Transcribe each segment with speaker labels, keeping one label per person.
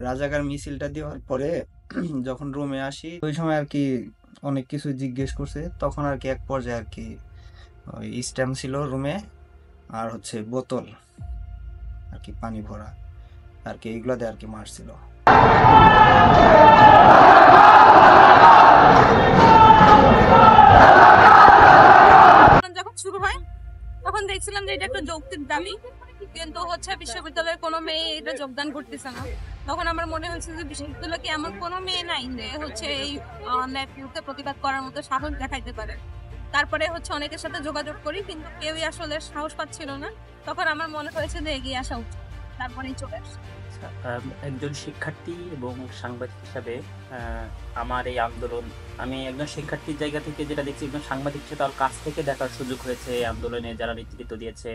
Speaker 1: রাজাকার মিছিলটা দেওয়ার পরে যখন রুমে আসি ওই সময় আর কি অনেক কিছু জিজ্ঞেস করছে, তখন আর কি এক পর্যায়ে আর কি ওই স্ট্যাম্প ছিল রুমে, আর হচ্ছে বোতল আর কি পানি ভরা আর কি, এইগুলাতে আর কি মারছিল।
Speaker 2: যখন শুরু হয় তখন দেখছিলাম যে এটা একটা যৌক্তিক দাবি, কিন্তু হচ্ছে বিশ্ববিদ্যালয়ের কোনো মেয়ে এটা যোগদান করতেছে না। তখন আমার মনে হয়েছে যে বিশ্ববিদ্যালয়ে কি এমন কোনো মেয়ে নাই যে হচ্ছে এই অন্যায়ের বিরুদ্ধে প্রতিবাদ করার মতো সাহস দেখাইতে পারে। তারপরে হচ্ছে অনেকের সাথে যোগাযোগ করি, কিন্তু কেউই আসলে সাহস পাচ্ছিল না। তখন আমার মনে হয়েছে যে এগিয়ে আসা উচিত, তারপরেই চলে আসছে।
Speaker 3: একজন শিক্ষার্থী এবং সাংবাদিক হিসাবে আমার এই আন্দোলন, আমি একজন শিক্ষার্থীর জায়গা থেকে যেটা দেখছি, একজন সাংবাদিক হিসেবে তার কাছ থেকে দেখার সুযোগ হয়েছে এই আন্দোলনে যারা নেতৃত্ব দিয়েছে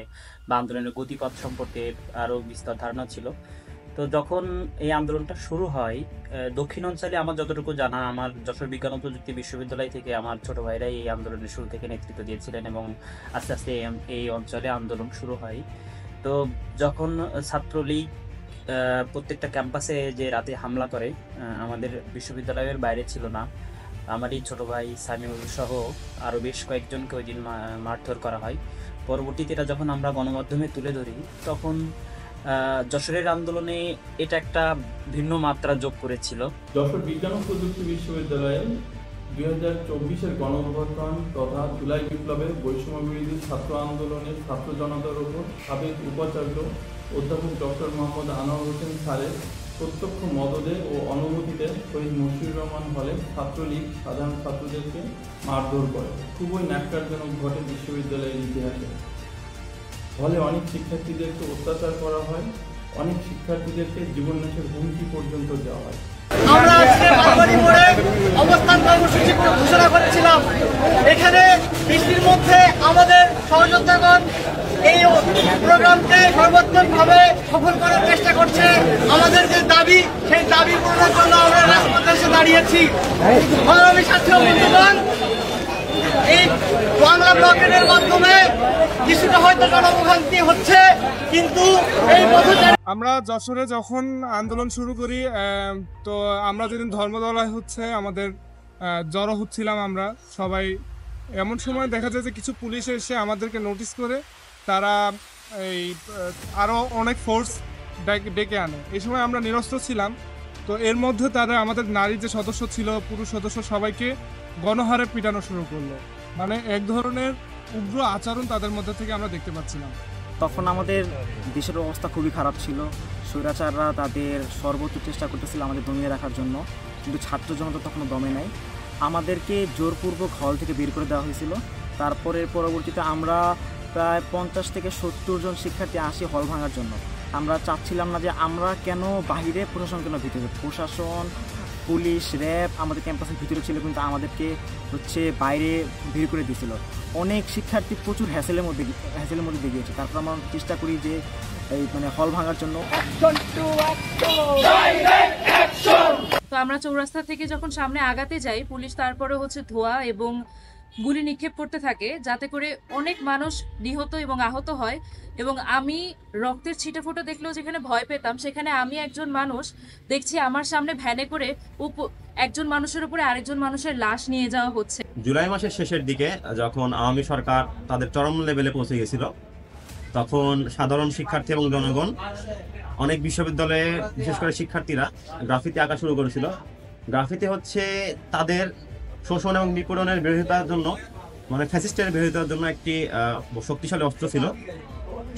Speaker 3: বা আন্দোলনের গতিপথ সম্পর্কে আরও বিস্তর ধারণা ছিল। তো যখন এই আন্দোলনটা শুরু হয় দক্ষিণ অঞ্চলে আমার যতটুকু জানা, আমার যশোর বিজ্ঞান ও প্রযুক্তি বিশ্ববিদ্যালয় থেকে আমার ছোট ভাইরাই এই আন্দোলনের শুরু থেকে নেতৃত্ব দিয়েছিলেন এবং আস্তে আস্তে এই অঞ্চলে আন্দোলন শুরু হয়। তো যখন ছাত্রলীগ প্রত্যেকটা ক্যাম্পাসে যে রাতে হামলা করে, আমাদের বিশ্ববিদ্যালয়ের বাইরে ছিল না, আমারই ছোট ভাই সামিউল সহ আরও বেশ কয়েকজনকে ওই দিন মারধর করা হয়। পরবর্তীতে এটা যখন আমরা গণমাধ্যমে তুলে ধরি, তখন যশোরের আন্দোলনে এটা একটা ভিন্ন মাত্রা যোগ করেছিল।
Speaker 4: যশোর বিজ্ঞান ও প্রযুক্তি বিশ্ববিদ্যালয়ে 2024-এর গণঅভ্যুত্থান তথা জুলাই বিপ্লবের বৈষম্য বিরোধী ছাত্র আন্দোলনের ছাত্র জনতার উপর সাবেক উপাচার্য অধ্যাপক ডক্টর মোহাম্মদ আনোয়ার হোসেন স্যারের প্রত্যক্ষ মদদে ও অনুমতিতে শহীদ মুশফিকুর রহমান হলে ছাত্রলীগ সাধারণ ছাত্রদেরকে মারধর করে। খুবই ন্যাক্কারজনক ঘটে বিশ্ববিদ্যালয়ের ইতিহাসে। ফলে অনেক শিক্ষার্থীদেরকে অত্যাচার করা হয়, অনেক শিক্ষার্থীদেরকে জীবননাশের হুমকি পর্যন্ত দেওয়া হয়।
Speaker 5: আমরা আজকে বারবারি মোড়ে অবস্থান কর্মসূচি ঘোষণা করেছিলাম। এখানে বৃষ্টির মধ্যে আমাদের সহযোদ্ধাগণ এই প্রোগ্রামকে সর্বোত্তমভাবে সফল করার চেষ্টা করছে। আমাদের যে দাবি, সেই দাবি পূরণের জন্য আমরা রাজপথে এসে দাঁড়িয়েছি। সংগ্রামী সাথী ও বন্ধুগণ, এই বাংলা ব্লকের মাধ্যমে কিছুটা হয়তো জনভোগান্তি হচ্ছে, কিন্তু এই
Speaker 6: আমরা যশোরে যখন আন্দোলন শুরু করি, তো আমরা যেদিন ধর্মতলায় হচ্ছে আমাদের জড়ো হচ্ছিলাম আমরা সবাই, এমন সময় দেখা যায় যে কিছু পুলিশ এসে আমাদেরকে নোটিশ করে তারা এই আরও অনেক ফোর্স ডেকে আনে। এই সময় আমরা নিরস্ত্র ছিলাম। তো এর মধ্যে তারা আমাদের নারী যে সদস্য ছিল, পুরুষ সদস্য সবাইকে গণহারে পিটানো শুরু করলো। মানে এক ধরনের উগ্র আচরণ তাদের মধ্যে থেকে আমরা দেখতে পাচ্ছিলাম।
Speaker 7: তখন আমাদের দেশের অবস্থা খুবই খারাপ ছিল। স্বৈরাচাররা তাদের সর্বোচ্চ চেষ্টা করতেছিল আমাদের দমিয়ে রাখার জন্য, কিন্তু ছাত্র জনতা তখন দমে নাই। আমাদেরকে জোরপূর্বক হল থেকে বের করে দেওয়া হয়েছিল। তারপরে পরবর্তীতে আমরা প্রায় 50 থেকে 70 জন শিক্ষার্থী আসি হল ভাঙার জন্য। আমরা চাচ্ছিলাম না যে আমরা কেন বাহিরে, প্রশাসন কেন ভিতরে। প্রশাসন, পুলিশ, র্যাব আমাদের ক্যাম্পাসের ভিতরে ছিল, কিন্তু আমাদেরকে হচ্ছে বাইরে বের করে দিয়েছিল। অনেক শিক্ষার্থী প্রচুর হ্যাসেলের মধ্যে দিয়ে গিয়েছে। তারপর আমরা চেষ্টা করি যে এই হল ভাঙার জন্য।
Speaker 8: তো আমরা চৌরাস্তা থেকে যখন সামনে আগাতে যাই, পুলিশ তারপরে হচ্ছে ধোঁয়া এবং গুলি নিক্ষেপ করতে থাকে, যাতে করে অনেক মানুষ নিহত এবং আহত হয়। এবং আমি রক্তের ছিটেফোঁটা দেখলেও যেখানে ভয় পেতাম, সেখানে আমি একজন মানুষ দেখছি আমার সামনে ভ্যানে করে একজন মানুষের উপরে আরেকজন মানুষের লাশ নিয়ে যাওয়া হচ্ছে।
Speaker 9: জুলাই মাসের শেষের দিকে যখন আওয়ামী সরকার তাদের চরম লেভেলে পৌঁছে গেছিল, তখন সাধারণ শিক্ষার্থী এবং জনগণ, অনেক বিশ্ববিদ্যালয়ে বিশেষ করে শিক্ষার্থীরা গ্রাফিতি আঁকা শুরু করেছিল। গ্রাফিতি হচ্ছে তাদের শোষণ এবং নিপীড়নের বিরোধিতার জন্য, মানে ফ্যাসিস্টের বিরোধিতার জন্য একটি শক্তিশালী অস্ত্র ছিল।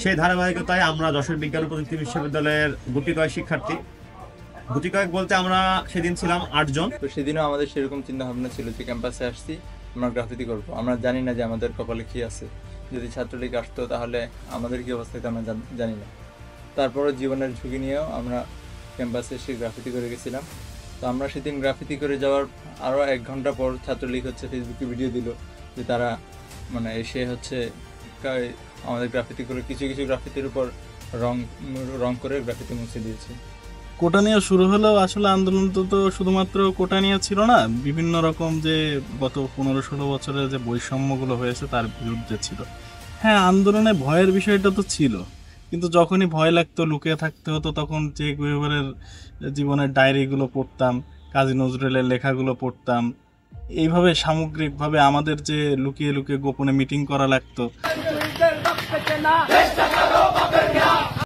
Speaker 9: সেই ধারাবাহিকতায় আমরা যশোর বিজ্ঞান ও প্রযুক্তি বিশ্ববিদ্যালয়ের গুটি কয়েক শিক্ষার্থী, গুটি কয়েক বলতে আমরা সেদিন ছিলাম 8 জন।
Speaker 4: তো সেদিনও আমাদের সেরকম চিন্তা ভাবনা ছিল যে ক্যাম্পাসে আসছি, আমরা গ্রাফিতি করবো। আমরা জানি না যে আমাদের কপালে কী আছে। যদি ছাত্রলীগ আসতো তাহলে আমাদের কী অবস্থা আমরা জানি না। তারপরও জীবনের ঝুঁকি নিয়েও আমরা ক্যাম্পাসে এসে গ্রাফিতি করে গেছিলাম। তো আমরা সেদিন গ্রাফিতি করে যাওয়ার আরও 1 ঘন্টা পর ছাত্রলীগ হচ্ছে ফেসবুকে ভিডিও দিল যে তারা মানে এসে হচ্ছে আমাদের গ্রাফিতি করে কিছু গ্রাফিতির উপর রং করে গ্রাফিতি মুছে দিয়েছে।
Speaker 10: কোটা নিয়ে শুরু হলেও আসলে আন্দোলন তো শুধুমাত্র কোটা নিয়ে ছিল না, বিভিন্ন রকম যে গত 15-16 বছরে যে বৈষম্যগুলো হয়েছে তার বিরুদ্ধে ছিল। হ্যাঁ, আন্দোলনে ভয়ের বিষয়টা তো ছিল, কিন্তু যখনই ভয় লাগতো, লুকিয়ে থাকতে হতো, তখন যে গুহ্যবারের জীবনের ডায়েরিগুলো পড়তাম, কাজী নজরুলের লেখাগুলো পড়তাম। এইভাবে সামগ্রিকভাবে আমাদের যে লুকিয়ে লুকিয়ে গোপনে মিটিং করা লাগতো।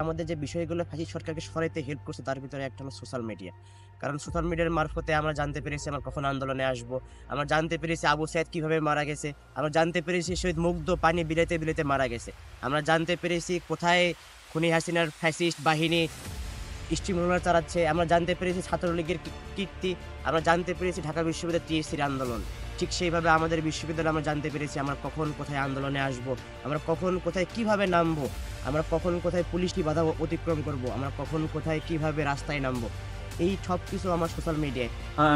Speaker 5: আমাদের যে বিষয়গুলো ফ্যাসিস্ট সরকারকে সরাইতে হেল্প করছে তার ভিতরে একটা হলো সোশ্যাল মিডিয়া। কারণ সোশ্যাল মিডিয়ার মারফতে আমরা জানতে পেরেছি আমরা কখন আন্দোলনে আসব, আমরা জানতে পেরেছি আবু সাইদ কিভাবে মারা গেছে, আমরা জানতে পেরেছি শহীদ মুগ্ধ পানি বিলাইতে বিলাইতে মারা গেছে, আমরা জানতে পেরেছি কোথায় খুনি হাসিনার ফ্যাসিস্ট বাহিনী স্টিমুলার চালাচ্ছে, আমরা জানতে পেরেছি ছাত্রলীগের কীর্তি, আমরা জানতে পেরেছি ঢাকা বিশ্ববিদ্যালয়ের টিএসসির আন্দোলন। ঠিক সেইভাবে আমাদের বিশ্ববিদ্যালয়ে আমরা জানতে পেরেছি আমরা কখন কোথায় আন্দোলনে আসব, আমরা কখন কোথায় কিভাবে নামবো, আমরা কখন কোথায় পুলিশি বাধা অতিক্রম করব, আমরা কখন কোথায় কিভাবে রাস্তায় নামবো। এই সব কিছু আমার সোশ্যাল মিডিয়ায়।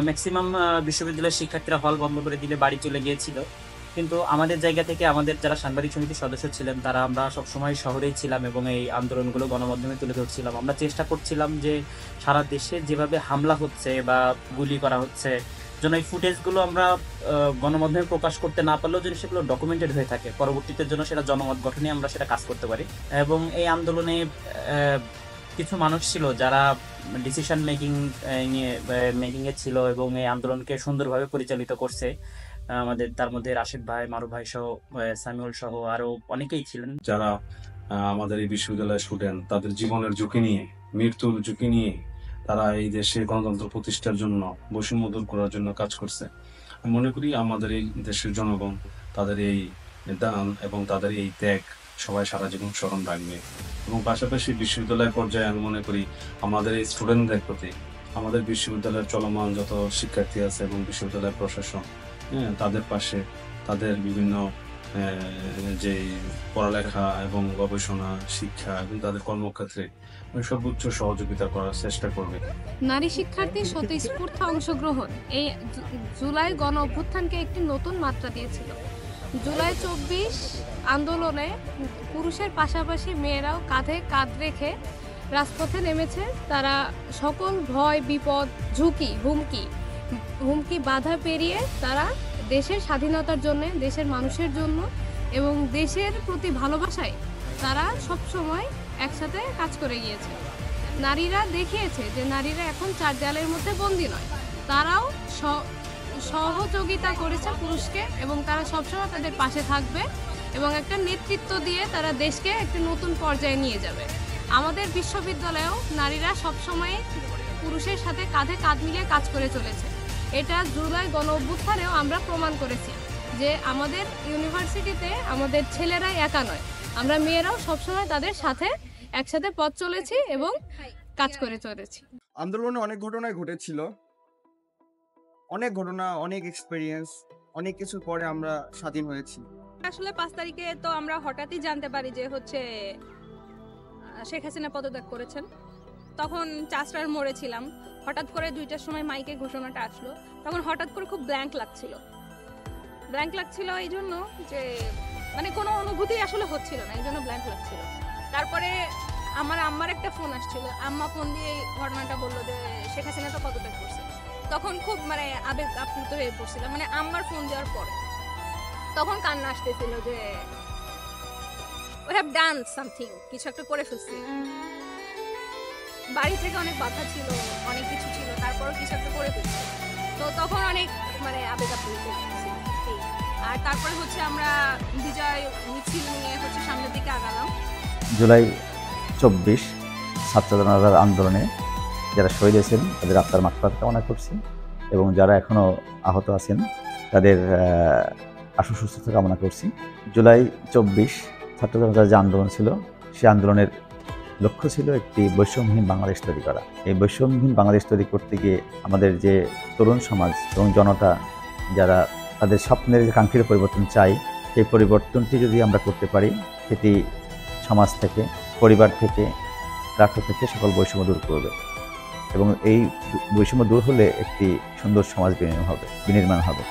Speaker 3: ম্যাক্সিমাম বিশ্ববিদ্যালয়ের শিক্ষার্থীরা হল বন্ধ করে দিলে বাড়ি চলে গিয়েছিল, কিন্তু আমাদের জায়গা থেকে আমাদের যারা সাংবাদিক সমিতির সদস্য ছিলেন তারা আমরা সবসময় শহরেই ছিলাম এবং এই আন্দোলনগুলো গণমাধ্যমে তুলে ধরছিলাম। আমরা চেষ্টা করছিলাম যে সারা দেশে যেভাবে হামলা হচ্ছে বা গুলি করা হচ্ছে যেন এই ফুটেজগুলো আমরা গণমাধ্যমে প্রকাশ করতে না পারলেও যদি সেগুলো ডকুমেন্টেড হয়ে থাকে, পরবর্তীতে জন্য সেটা জনমত গঠনে আমরা সেটা কাজ করতে পারি। এবং এই আন্দোলনে কিছু মানুষ ছিল যারা ডিসিশন মেকিংয়ে ছিল এবং এই আন্দোলনকে সুন্দরভাবে পরিচালিত করছে। আমাদের তার মধ্যে রাশিদ ভাই, মারুফ ভাই সহ, সামিউল সহ আরো অনেকেই ছিলেন
Speaker 11: যারা আমাদের এই বিশ্ববিদ্যালয়ের স্টুডেন্ট, তাদের জীবনের ঝুঁকি নিয়ে, মৃত্যুর ঝুঁকি নিয়ে তারা এই দেশে গণতন্ত্র প্রতিষ্ঠার জন্য, বৈষম্য দূর করার জন্য কাজ করছে। আমি মনে করি আমাদের এই দেশের জনগণ তাদের এই দান এবং তাদের এই ত্যাগ সবাই সারা জীবন স্মরণ রাখবে। এবং পাশাপাশি বিশ্ববিদ্যালয় পর্যায়ে আমি মনে করি আমাদের এই স্টুডেন্টদের প্রতি, আমাদের বিশ্ববিদ্যালয়ের চলমান যত শিক্ষার্থী আছে এবং বিশ্ববিদ্যালয়ের প্রশাসন, তাদের পাশে তাদের বিভিন্ন যে পড়ালেখা এবং গবেষণা, শিক্ষা এবং তাদের কর্মক্ষেত্রে সর্বোচ্চ সহযোগিতা করার চেষ্টা করবে।
Speaker 12: নারী শিক্ষার্থীর স্বতঃস্ফূর্ত অংশগ্রহণ এই জুলাই গণ অভ্যুত্থানকে একটি নতুন মাত্রা দিয়েছিল। জুলাই 24 আন্দোলনে পুরুষের পাশাপাশি মেয়েরাও কাঁধে কাঁধ রেখে রাজপথে নেমেছে। তারা সকল ভয়, বিপদ, ঝুঁকি, হুমকি বাধা পেরিয়ে তারা দেশের স্বাধীনতার জন্য, দেশের মানুষের জন্য এবং দেশের প্রতি ভালোবাসায় তারা সব সময় একসাথে কাজ করে গিয়েছে। নারীরা দেখিয়েছে যে নারীরা এখন চার দেয়ালের মধ্যে বন্দী নয়, তারাও সহযোগিতা করেছে পুরুষকে এবং তারা সবসময় তাদের পাশে থাকবে এবং একটা নেতৃত্ব দিয়ে তারা দেশকে একটি নতুন পর্যায়ে নিয়ে যাবে। আমাদের বিশ্ববিদ্যালয়েও নারীরা সবসময় পুরুষের সাথে কাঁধে কাঁধ মিলিয়ে কাজ করে চলেছে। এটা জুলাই গণ অভ্যুত্থানেও আমরা প্রমাণ করেছি যে আমাদের ইউনিভার্সিটিতে আমাদের ছেলেরাই একা নয়, আমরা মেয়েরাও সবসময় তাদের সাথে একসাথে পথ চলেছি এবং কাজ করে চলেছি।
Speaker 13: আন্দোলনে অনেক ঘটনাই ঘটেছিল, অনেক ঘটনা, অনেক এক্সপেরিয়েন্স, অনেক কিছুর পরে আমরা স্বাধীন হয়েছি।
Speaker 2: আসলে 5 তারিখে তো আমরা হঠাৎই জানতে পারি যে হচ্ছে শেখ হাসিনা পদত্যাগ করেছেন। তখন চাষরার মোড়ে ছিলাম, হঠাৎ করে 2টার সময় মাইকে ঘোষণাটা আসলো, তখন হঠাৎ করে খুব ব্ল্যাঙ্ক লাগছিল এই জন্য যে মানে কোনো অনুভূতি আসলে হচ্ছিল না, এই জন্য ব্ল্যাঙ্ক লাগছিল। তারপরে আমার আম্মার একটা ফোন আসছিল, আম্মা ফোন দিয়ে ঘটনাটা বললো যে শেখ হাসিনা তো পদত্যাগ করছে। তখন খুব মানে আবেগ আপ্লুত হয়ে পড়ছিলাম, মানে আম্মার ফোন দেওয়ার পরে তখন কান্না আসতেছিল যে we have done something, কিছু একটা করে ফেলছি। বাড়ি থেকে অনেক বাধা ছিল, অনেক কিছু ছিল, তারপরও কিছু একটা করে ফেলছি। তো তখন অনেক মানে আবেগ আপ্লুত হয়েছিল। আর তারপরে হচ্ছে আমরা বিজয় মিছিল নিয়ে হচ্ছে সামনের দিকে আগালাম।
Speaker 14: জুলাই 24 ছাত্র জনতার আন্দোলনে যারা শহীদ হয়েছেন তাদের আত্মার মাগফিরাত কামনা করছি এবং যারা এখনো আহত আছেন তাদের আশু সুস্থতা কামনা করছি। জুলাই 24 ছাত্র জনতার যে আন্দোলন ছিল, সেই আন্দোলনের লক্ষ্য ছিল একটি বৈষম্যহীন বাংলাদেশ তৈরি করা। এই বৈষম্যহীন বাংলাদেশ তৈরি করতে গিয়ে আমাদের যে তরুণ সমাজ এবং জনতা যারা তাদের স্বপ্নের যে কাঙ্ক্ষিত পরিবর্তন চাই, সেই পরিবর্তনটি যদি আমরা করতে পারি, সেটি সমাজ থেকে, পরিবার থেকে, রাষ্ট্র থেকে সকল বৈষম্য দূর করবে এবং এই বৈষম্য দূর হলে একটি সুন্দর সমাজ বিনির্মাণ হবে।